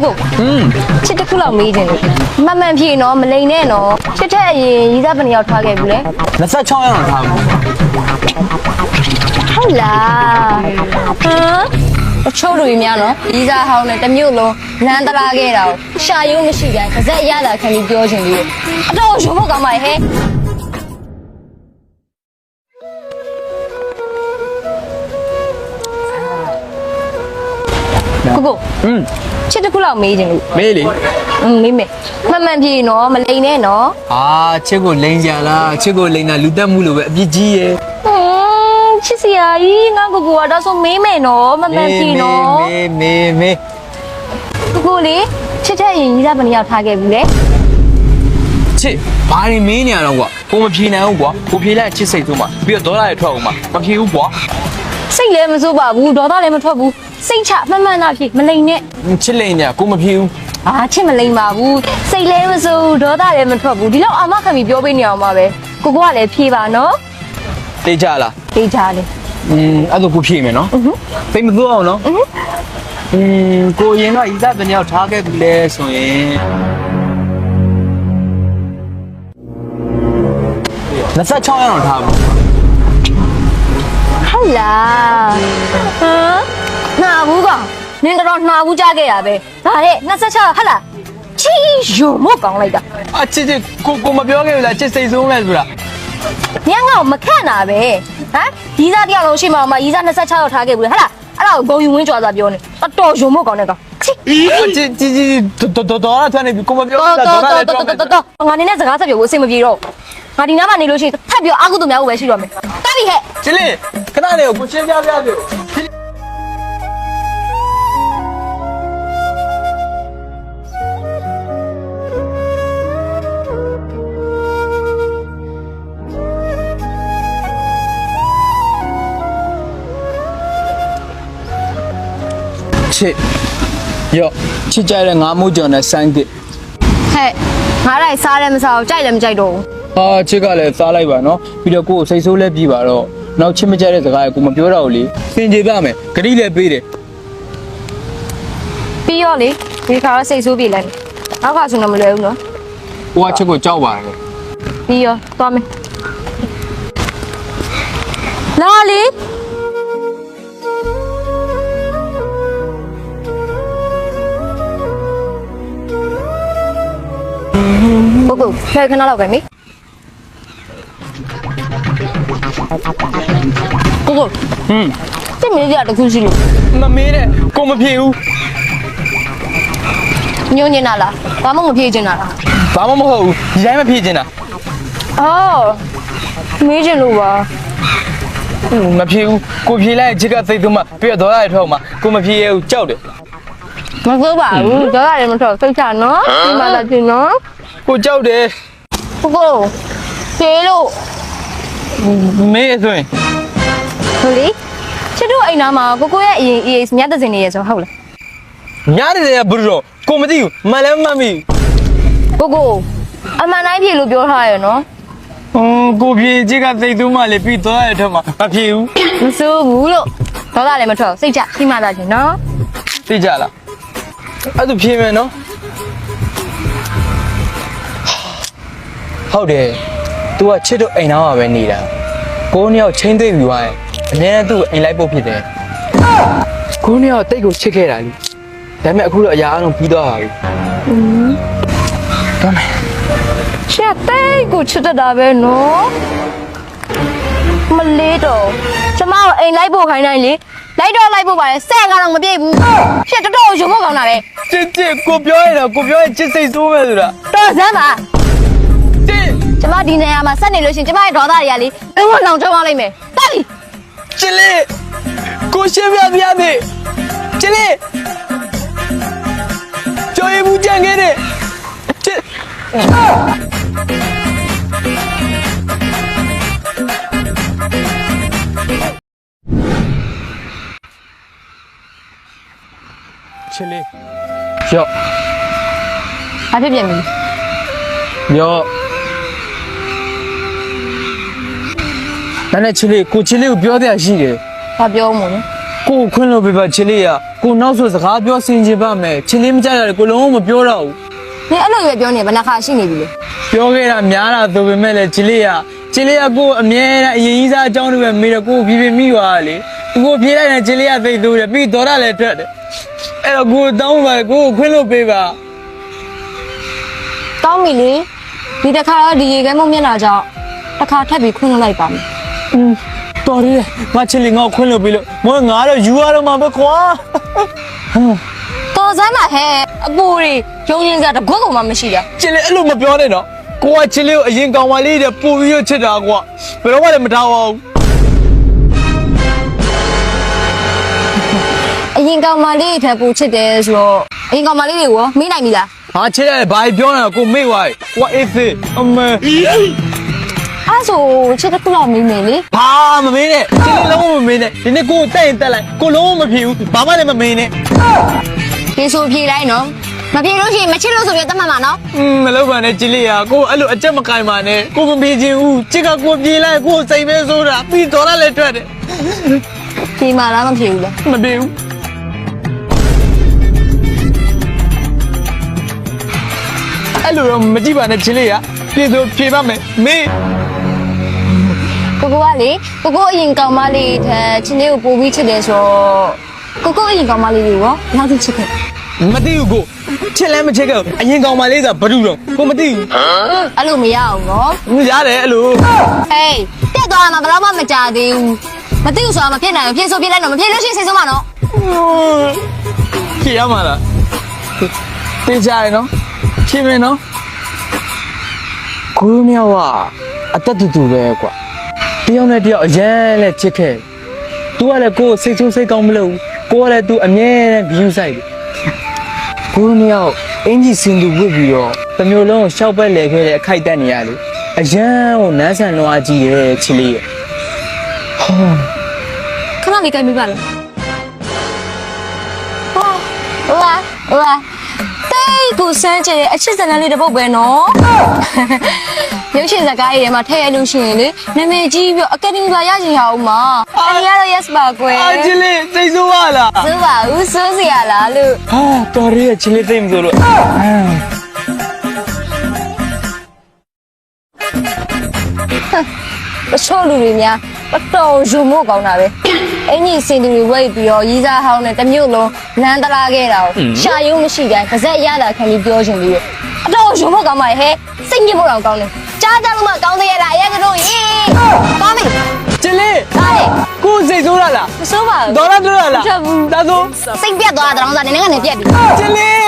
ကိုချစ်တစ်ခုလောက်မေးခြင်းလို့မှန်မှန်ဖြေနော်မလိန်နဲ့နော်ချစ်တဲ့အရင်ရီးစားဘယ်နှယောက်ထားခဲ့ဘူးလဲ26ရောက်ထားဘူးဟုတ်လားအချို့လူကြီးများနော်ရီးစားဟောင်းနဲ့တမျိုးလုံးနန်းတရာခဲ့တာကိုရှာရုံးမရှိပြန်ပါဇက်ရတာခံပြီးပြောချင်ပြီးအတော်ရုံးဖို့ကောင်းပါရဲ့ဟဲ့ကိုချစ်တစ်ခုလောက်မေးခြင်းလို့မေးလေမေးမယ်မှန်မှန်ဖြေနော်မလိန်နဲ့နော်ချစ်ကိုလိန်ကြလားချစ်ကိုလိန်တာလူတက်မှုလို့ပဲအပြစ်ကြီးရဲ့ချစ်စရာကြီးငါကိုကတော့ဆိုမေးမယ်နော်မှန်မှန်ဖြေနော်မေးကိုလေချစ်တဲ့ရင်ကြီးစားဘယ်နှယောက်ထားခဲ့ဘူးလဲချစ်ဘာတွေမင်းနေရတော့ကွာကိုမဖြေနိုင်ဘူးကွာကိုဖြေလိုက်ချစ်စိတ်ဆုံးမှာပြီးတော့ဒေါသတွေထွက်အောင်မှာမဖြေဘူးကွာစိတ်လည်းမစိုးပါဘူးဒေါသလည်းမထွက်ဘူးစိတ်ချမှန်မှန်သားဖြေမလိန်နဲ့ချစ်လိန်ညာကိုမဖြေဘူးချစ်မလိန်ပါဘူးစိတ်လည်းမစိုးဒေါသလည်းမထွက်ဘူးဒီလောက်အာမခံပြီးပြောပေးနေအောင်ပါပဲကိုကလည်းဖြေပါနော်တေးကြလားတေးကြလေအဲ့ဒါကိုဖြေမယ်နော်သိမစိုးအောင်နော်ကိုရင်တော့ဤသားဘယ်နှယောက်ထားခဲ့ပြီလဲဆိုရင်26ရောက်ထားဘူးဟုတ်လားနှာဘူးကောင်နင်ကတော့နှာဘူးကြခဲ့ရပဲဒါတဲ့26ဟုတ်လားချီရုံမို့ကောင်းလိုက်တာချစ်ကိုမပြောခဲ့ဘူးလားချစ်စိတ်ဆုံးလဲဆိုတာညငါ့ကိုမခန့်တာပဲရီးစားတရားလုံးရှိမှရီးစား26ရောက်ထားခဲ့ဘူးလေဟုတ်လားအဲ့ဒါကိုဂုံယူဝင်းကြွားစားပြောနေတော်ရုံမို့ကောင်းတဲ့ကောင်ချစ်တော်ထွက်နေပြီကိုမပြောဘူးလားတော်ငါနေနဲ့စကားဆက်ပြောဖို့အဆင်မပြေတော့ငါဒီနားမှာနေလို့ရှိရင်ထပ်ပြောအာကုသူများကိုပဲရှိတော့မယ်တားပြီဟဲ့ချစ်လေးခဏလေးကိုရှင်းပြပြပြောချစ်ရောချစ်ကြတဲ့ငါမိုးကြော်နဲ့ဆိုင်းတစ်ဟဲ့ငါတိုင်းစားလည်းမစားဘူးကြိုက်လည်းမကြိုက်တော့ဘူးချစ်ကလည်းစားလိုက်ပါနော်ပြီးတော့ကိုယ်စိတ်ဆိုးလည်းပြီးပါတော့နောက်ချစ်မကြတဲ့စကားကိုမပြောတော့ဘူးလေစင်ကြေပြမယ်ဂတိလည်းပေးတယ်ပြီးရောလေဒီခါစိတ်ဆိုးပြေးလိုက်နောက်ကဆိုတော့မလွယ်ဘူးနော်ဟိုကချစ်ကိုကြောက်ပါတယ်ပြီးရောသွားမယ်လာလေကိုဖဲခဏလောက်ပဲမိကိုတင်မေးကြတခုရှိလို့မမေးတဲ့ကိုမဖြေဘူးညွှန်းနေတာလားဘာမှမဖြေချင်တာလားဘာမှမဟုတ်ဘူးဒီတိုင်းမဖြေချင်တာမေးချင်လို့ပါမဖြေဘူးကိုဖြေလိုက်ချစ်ကစိတ်သုံးမှပြည့်တော့ရထောက်မှာကိုမဖြေရဘူးကြောက်တယ်မစိုးပါဘူးဒေါသလည်းမထွက်စိတ်ချနော်ဒီမှာလာတင်နော်ကိုကြောက်တယ်ကိုဖြေလို့မေးဆိုရင်ဟုတ်လေချစ်တို့အိမ်သားမှာကိုရဲ့အရင် EA ညတစင်နေရဆိုဟုတ်လားညတစင်ကဘယ်လိုကိုမသိဘူးမလည်းမမိကိုအမှန်တိုင်းဖြေလို့ပြောထားရနော်ကိုဖြေချစ်ကစိတ်သုံးမှလေပြီးတော့ရထောက်မှာမဖြေဘူးမစိုးဘူးလို့ဒေါသလည်းမထွက်စိတ်ချရှိမှသာချင်းနော်သိကြလားအဲ့ဒါဖြေမယ်နော်ဟုတ်တယ် तू ကချစ်တို့အိမ်သားမှာပဲနေတာကိုနှစ်ယောက်ချင်းသိပြီးသွားရင်အများနဲ့သူ့အိမ်လိုက်ဖို့ဖြစ်တယ်ကိုနှစ်ယောက်တိတ်ကိုချစ်ခဲ့တာလေဒါပေမဲ့အခုတော့အရာအလုံးပြီးသွားပါပြီတော်မယ်ချစ်တိတ်ကိုချစ်တတ်တာပဲနော်မလေးတော့ကျမတို့အိမ်လိုက်ဖို့ခိုင်းတိုင်းလေလိုက်ဖို့ပါလေဆဲကတော့မပြည့်ဘူးချစ်တော်ရုံဖို့ကောင်းတာပဲချစ်ကိုပြောရတာကိုပြောရင်ချစ်စိတ်ဆိုးမယ်ဆိုတာတော်စမ်းပါကျမဒီနေရာမှာဆက်နေလို့ရှင်ကျမရဲ့ဒေါသတွေကလေအဝလောင်ချုံသွားလိမ့်မယ်တာပြီချစ်လေးကိုရှင်းပြပြမယ်ချစ်လေးကြော်ရဘူးကြံခဲ့တဲ့ချစ်ချစ်လေးရော့ဘာဖြစ်ပြန်ပြီရော့ဒါနဲ့ချစ်လေးကိုချစ်လေးကိုပြောတဲ့အရှိတယ်ဘာပြောမို့လဲကိုခွင့်လို့ပြပါချစ်လေးက ကိုနောက်ဆိုစကားပြောဆင်ခြင်ပါမယ်ချစ်လေးမကြရတယ်ကိုလုံးဝမပြောတော့ဘူး နင်အဲ့လိုပဲပြောနေဘယ်နှခါရှိနေပြီလဲ ပြောခဲ့တာများတာဆိုပေမဲ့လည်းချစ်လေးကကိုအမြဲတမ်းအရင်ကြီးစားအကြောင်းတွေပဲမေးတော့ကိုပြေမိသွားတယ်လေကိုပြေးလိုက်ရင်ချစ်လေးကသိလို့တယ်ပြီးတော့လည်းထွက်တယ်အဲ့တော့ကိုတောင်းပါကိုခွင့်လို့ပေးပါ ကောင်းပြီလေဒီတစ်ခါတော့ဒီရေခဲမုံမျက်နှာကြောင့်တစ်ခါထပ်ပြီးခွင့်လွှတ်လိုက်ပါမယ် တော်တယ်ငါချစ်လေးငါ့ကိုခွင့်လို့ပေးလို့မငါတော့ယူရတော့မှာပဲကွာ တော်စမ်းပါဟဲ့အပူတွေရုံရင်စရာတကွက်ကောင်မှမရှိတာ ချစ်လေးအဲ့လိုမပြောနဲ့တော့ကိုကချစ်လေးကိုအရင်ကောင်မလေးတွေပို့ပြီးတော့ချစ်တာကွာဘယ်တော့မှလည်းမထားပါဘူး အရင်ကောင်မလေးထပ်ပူချစ်တယ်ဆိုတော့အရင်ကောင်မလေးတွေကိုရောမေးနိုင်ပြီလား ဟာချစ်ရတယ်ဘာပြောနေတာကိုမေ့သွားပြီကိုကအေးသေးအမေ အဲ့ဆိုချစ်တစ်ခုလောက်မေးမယ်လေ ဘာမမင်းနဲ့ချစ်လေးလုံးဝမမင်းနဲ့ဒီနေ့ကိုတက်ရင်တက်လိုက်ကိုလုံးဝမဖြစ်ဘူးဘာမှလည်းမမင်းနဲ့ ဒီဆိုဖြေလိုက်နော်မဖြေလို့ရှိရင်မချစ်လို့ဆိုပြီးတတ်မှတ်မှာနော် မလုပ်ပါနဲ့ချစ်လေးဟာကိုအဲ့လိုအကြက်မကင်ပါနဲ့ကိုမပြေချင်ဘူးချစ်ကကိုပြေးလိုက်ကိုစိတ်ပဲဆိုတာပြီးတော့လည်းထွက်တယ် ဖြေမှာလားမဖြေဘူးလား မပြေဘူးအဲ့လိုတော့မကြည့်ပါနဲ့ချစ်လေးဟာပြေဆိုပြေပါမယ်မေး ကိုကလေကိုအရင်ကောင်မလေးထက်ချင်းလေးကိုပို့ပြီးချစ်တယ်ဆိုတော့ကိုအရင်ကောင်မလေးတွေရောနောက်တစ်ချစ်ခဲ့ မသိဘူးကိုချစ်လဲမချစ်ခဲ့ဘူးအရင်ကောင်မလေးဆိုတာဘာလို့တော့ကိုမသိဘူး အဲ့လိုမရအောင်နော် ရတယ်အဲ့လို ဟေးတက်သွားမှာဘယ်တော့မှမကြသေးဘူးမသိဘူးဆိုတာမဖြစ်နိုင်ဘူးဖြေဆိုပြလိုက်တော့မဖြေလို့ရှိရင်စိတ်ဆုံးမှာနော် ဖြေရမှာလားသိကြရနော်ဖြေမယ်နော်ကိုမြောက်ကအတက်တူတူပဲကွာတယောက်နဲ့တယောက်အရန်နဲ့ချစ်ခဲ့သူကလည်းကိုယ်စိတ်ဆိုးစိတ်ကောင်းမလို့ကိုကလည်းသူအမြဲတမ်းဘီယူဆိုင်တယ်ကိုမြောက်အင်ကြီးစင်သူဝစ်ပြီးတော့တစ်မျိုးလုံးကိုရှောက်ပက်လဲခဲ့တဲ့အခိုက်တက်နေရလေအရန်ကိုနန်းဆန်လွားကြည့်ရဲ့ချစ်လေးရဲ့ဟော ခဏလေးကြိုက်မိပါလားဟလာတေးကိုစမ်းချင်အချစ်စံလေးတစ်ပုတ်ပဲနော်ရုပ်ရှင်ဇာတ်ကားရေးထဲမှာထည့်ရလို့ရှိရင်လေနာမည်ကြီးပြီးအကယ်ဒမီပါရချင်ရအောင်မှာအဲ့ဒီကတော့ yes ပါကွယ် အာချစ်လေးစိတ်ဆိုးပါလား စိုးပါဦးစိုးစီရလားလို့ ဟာတော်ရရဲ့ချစ်လေးသိမဆိုလို့အချို့လူတွေများအတော်ယူမို့ကောင်းတာပဲအင်ကြီးစင်သူတွေဝိတ်ပြီးတော့ရီးစားဟောင်းနဲ့တမျိုးလုံးလမ်းတလားခဲ့တာကိုရှာယုံမရှိတိုင်းပါဇက်ရတာခံပြီးပြောချင်ပြီးတော့အတော်ယူမို့ကောင်းပါရဲ့ဟဲ့စိတ်ညစ်ဖို့တော့ကောင်းတယ်ကြားကြလို့မှကောင်းသေးရလားအရင်ကတော့ရေကောင်းပြီ ချစ်လေး ဒါလေ ကိုစိတ်ဆိုးရလား မစိုးပါဘူး တော်ရလားဒါဆို စိတ်ပြတ်သွားတာတော့စားနေနေကနေပြက်ပြီ ချစ်လေး